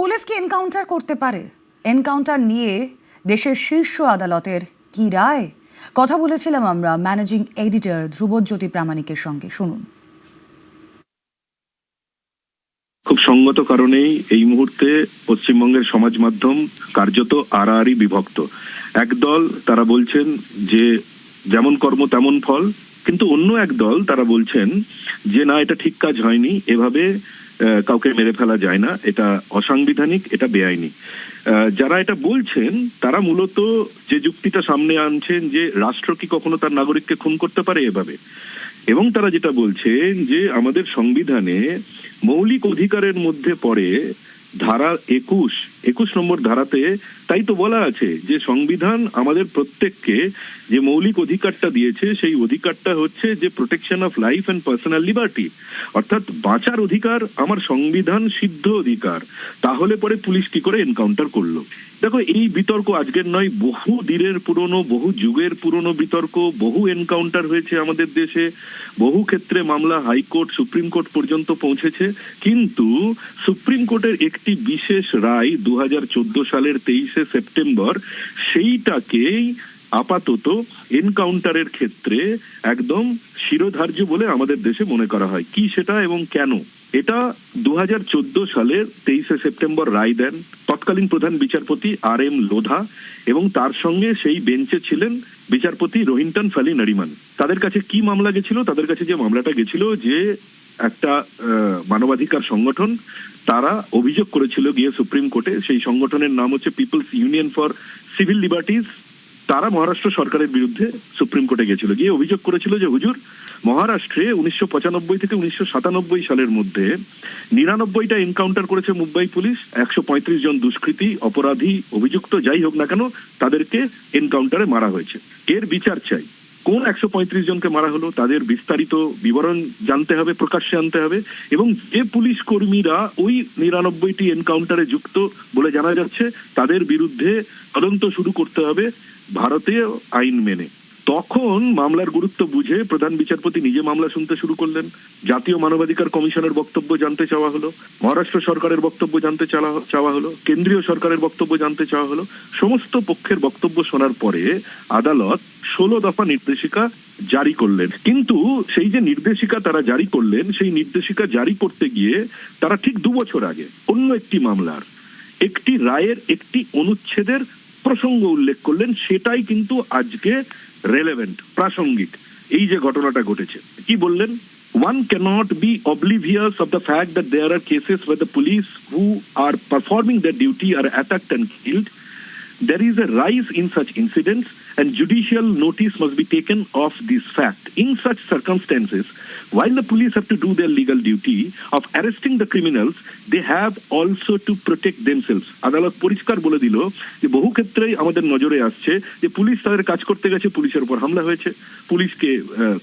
Police কি encounter করতে পারে? এনকাউন্টার নিয়ে দেশের শীর্ষ আদালতের কি রায়? কথা বলেছিলাম আমরা ম্যানেজিং এডিটর ধ্রুবজ্যোতি প্রামাণিকের সঙ্গে, শুনুন। খুব সঙ্গত কারণেই এই মুহূর্তে পশ্চিমবঙ্গের সমাজ মাধ্যম কার্যত আড়াআড়ি বিভক্ত। একদল তারা বলছেন যে যেমন কর্ম তেমন ফল, কিন্তু অন্য এক দল তারা বলছেন যে না, এটা ঠিক কাজ হয়নি, এভাবে কাউকে মেরে ফেলা যায় না, এটা অসাংবিধানিক, এটা বেআইনি। যারা এটা বলছেন তারা মূলত যে যুক্তিটা সামনে আনছেন যে রাষ্ট্র কি কখনো তার নাগরিককে খুন করতে পারে এভাবে, এবং তারা যেটা বলছেন যে আমাদের সংবিধানে মৌলিক অধিকারের মধ্যে পড়ে ধারা ২১ নম্বর ধারাতে তাই তো বলা আছে যে সংবিধান আমাদের প্রত্যেককে যে মৌলিক অধিকারটা দিয়েছে সেই অধিকারটা হচ্ছে যে protection of life and personal liberty, অর্থাৎ বাঁচার অধিকার আমার সংবিধান সিদ্ধ অধিকার। তাহলে পরে পুলিশ কি করে এনকাউন্টার করলো? দেখো, এই বিতর্ক আজকের নয়, বহু দিনের পুরনো, বহু যুগের পুরনো বিতর্ক। বহু এনকাউন্টার হয়েছে আমাদের দেশে, বহু ক্ষেত্রে মামলা হাইকোর্ট সুপ্রিম কোর্ট পর্যন্ত পৌঁছেছে, কিন্তু সুপ্রিম কোর্টের একটি বিশেষ রায় ২০১৪ সালের ২৩শে সেপ্টেম্বর সেইটাকেই আপাতত এনকাউন্টারের ক্ষেত্রে একদম শিরোধার্য বলে আমাদের দেশে মনে করা হয়। কি সেটা এবং কেন? এটা ২০১৪ সালের ২৩শে সেপ্টেম্বর রায় দেন তৎকালীন প্রধান বিচারপতি RM লোধা, এবং তার সঙ্গে সেই বেঞ্চে ছিলেন বিচারপতি রোহিন্টন ফালি নরিমান। তাদের কাছে কি মামলা গেছিল? তাদের কাছে যে মামলাটা গেছিল যে একটা মানবাধিকার সংগঠন তারা অভিযোগ করেছিল গিয়ে সুপ্রিম কোর্টে, সেই সংগঠনের নাম হচ্ছে people's union for civil liberties. তারা মহারাষ্ট্র সরকারের বিরুদ্ধে সুপ্রিম কোর্টে গেছিল, গিয়ে অভিযোগ করেছিল যে হুজুর, মহারাষ্ট্রে ১৯৯৫ থেকে ১৯৯৭ সালের মধ্যে ৯৯টা এনকাউন্টার করেছে মুম্বাই পুলিশ। ১৩৫ জন দুষ্কৃতী, অপরাধী, অভিযুক্ত যাই হোক না কেন তাদেরকে এনকাউন্টারে মারা হয়েছে। এর বিচার চাই। কোন ১৩৫ জনকে মারা হলো তাদের বিস্তারিত বিবরণ জানতে হবে, প্রকাশ্যে আনতে হবে, এবং যে পুলিশ কর্মীরা ওই ৯৯টি এনকাউন্টারে যুক্ত বলে জানা যাচ্ছে তাদের বিরুদ্ধে তদন্ত শুরু করতে হবে ভারতীয় আইন মেনে। তখন মামলার গুরুত্ব বুঝে প্রধান বিচারপতি নিজে মামলা শুনতে শুরু করলেন। জাতীয় মানবাধিকার কমিশনের বক্তব্য জানতে চাওয়া হলো, মহারাষ্ট্র সরকারের বক্তব্য জানতে চাওয়া হলো, কেন্দ্রীয় সরকারের বক্তব্য জানতে চাওয়া হলো। সমস্ত পক্ষের বক্তব্য শোনার পরে আদালত ১৬ দফা নির্দেশিকা জারি করলেন। কিন্তু সেই যে নির্দেশিকা তারা জারি করলেন, সেই নির্দেশিকা জারি করতে গিয়ে তারা ঠিক ২ বছর আগে অন্য একটি মামলার একটি রায়ের একটি অনুচ্ছেদের প্রসঙ্গ উল্লেখ করলেন। সেটাই কিন্তু আজকে রেলেভেন্ট, প্রাসঙ্গিক। এই যে ঘটনাটা ঘটেছে, কি বললেন? One cannot be oblivious of the fact that there are cases where the police who are performing their duty are attacked and killed. There is a rise in such incidents and judicial notice must be taken of this fact. In such circumstances, while the police have to do their legal duty of arresting the criminals, they have also to protect themselves. আদালত পরিষ্কার বলে দিল যে বহু ক্ষেত্রেই আমাদের নজরে আসছে যে পুলিশ তাদের কাজ করতে গেছে, পুলিশের উপর হামলা হয়েছে, পুলিশকে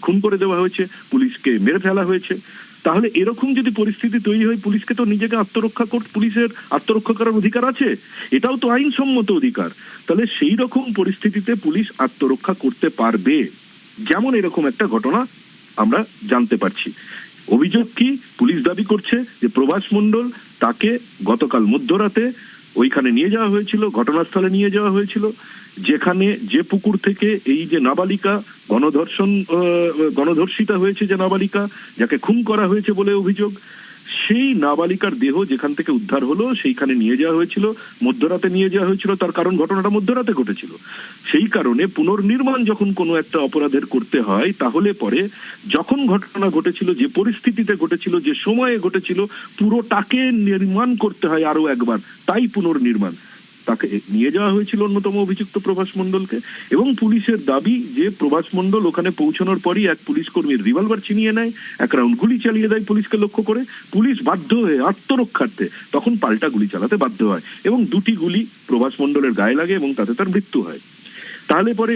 খুন করে দেওয়া হয়েছে, পুলিশকে মেরে ফেলা হয়েছে। তাহলে এরকম যদি পরিস্থিতি তৈরি হয়, পুলিশকে তো নিজেকে পুলিশের আত্মরক্ষা করার অধিকার আছে, এটাও তো আইনসম্মত অধিকার। তাহলে সেই রকম পরিস্থিতিতে পুলিশ আত্মরক্ষা করতে পারবে। যেমন এরকম একটা ঘটনা আমরা জানতে পারছি। অভিযোগ কি? পুলিশ দাবি করছে যে প্রভাস মণ্ডল, তাকে গতকাল মধ্যরাতে ওইখানে নিয়ে যাওয়া হয়েছিল, ঘটনাস্থলে নিয়ে যাওয়া হয়েছিল, যেখানে যে পুকুর থেকে এই যে নাবালিকা গণধর্ষিতা হয়েছে, যে নাবালিকা যাকে খুন করা হয়েছে বলে অভিযোগ, সেই নাবালিকার দেহ যেখান থেকে উদ্ধার হলো সেইখানে নিয়ে যাওয়া হয়েছিল, মধ্যরাতে নিয়ে যাওয়া হয়েছিল। তার কারণ ঘটনাটা মধ্যরাতে ঘটেছিল। সেই কারণে পুনর্নির্মাণ যখন কোনো একটা অপরাধের করতে হয়, তাহলে পরে যখন ঘটনা ঘটেছিল, যে পরিস্থিতিতে ঘটেছিল, যে সময়ে ঘটেছিল, পুরোটাকে নির্মাণ করতে হয় আরো একবার, তাই পুনর্নির্মাণ। তাকে নিয়ে যাওয়া হয়েছিল অন্যতম অভিযুক্ত প্রভাস মণ্ডলকে, এবং পুলিশের দাবি যে প্রভাস মণ্ডল ওখানে পৌঁছানোর পরই এক পুলিশ কর্মীর রিভলভার ছিনিয়ে নেয়, এক রাউন্ড গুলি চালিয়ে দেয় পুলিশকে লক্ষ্য করে। পুলিশ বাধ্য হয়ে আত্মরক্ষার্থে তখন পাল্টা গুলি চালাতে বাধ্য হয়, এবং ২টি গুলি প্রভাস মণ্ডলের গায়ে লাগে এবং তাতে তার মৃত্যু হয়। তাহলে পরে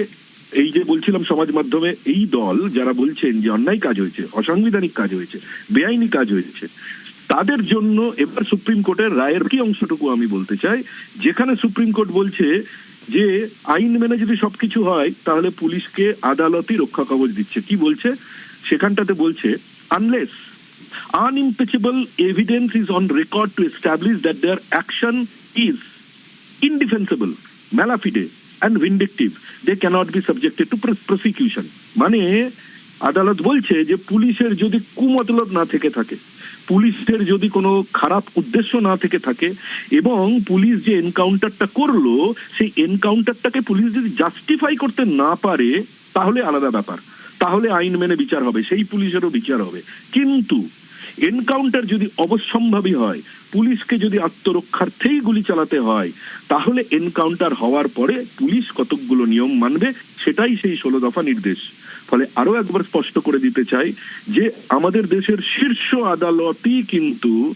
এই যে বলছিলাম সমাজ মাধ্যমে এই দল যারা বলছেন যে অন্যায় কাজ হয়েছে, অসাংবিধানিক কাজ হয়েছে, বেআইনি কাজ হয়েছে, তাদের জন্য এবার সুপ্রিম কোর্টের রায়ের কি অংশটুকু আমি বলতে চাই, যেখানে সুপ্রিম কোর্ট বলছে যে আইন মেনে যদি সবকিছু হয় তাহলে পুলিশকে আদালতই রক্ষা কবচ দিচ্ছে। কি বলছে সেখানটাতে? বলছে unless Unimpeachable evidence is on record to establish that their action is indefensible, malafide, and vindictive. They cannot be subjected to prosecution. মানে আদালত বলছে যে পুলিশের যদি কুমতলব না থেকে থাকে, পুলিশের যদি কোনো খারাপ উদ্দেশ্য না থেকে থাকে, এবং পুলিশ যে এনকাউন্টারটা করলো সেই এনকাউন্টারটাকে পুলিশ যদি জাস্টিফাই করতে না পারে, তাহলে আলাদা ব্যাপার, তাহলে আইন মেনে বিচার হবে, সেই পুলিশেরও বিচার হবে। কিন্তু এনকাউন্টার যদি অবশ্যম্ভাবী হয়, পুলিশকে যদি আত্মরক্ষার্থেই গুলি চালাতে হয়, তাহলে এনকাউন্টার হওয়ার পরে পুলিশ কতকগুলো নিয়ম মানবে, সেটাই সেই 16 দফা নির্দেশ। ফলে আরো একবার স্পষ্ট করে দিতে চাই যে আমাদের দেশের শীর্ষ আদালতই কিন্তু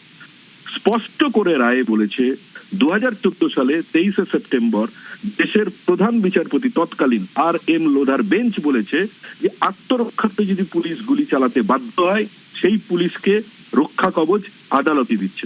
স্পষ্ট করে রায়ে বলেছে 2014 সালে 23 সেপ্টেম্বর দেশের প্রধান বিচারপতি তৎকালীন আর.এম. লোধার বেঞ্চ বলেছে যে আত্মরক্ষার্থে যদি পুলিশ গুলি চালাতে বাধ্য হয়, সেই পুলিশকে রক্ষা কবচ আদালতই দিচ্ছে।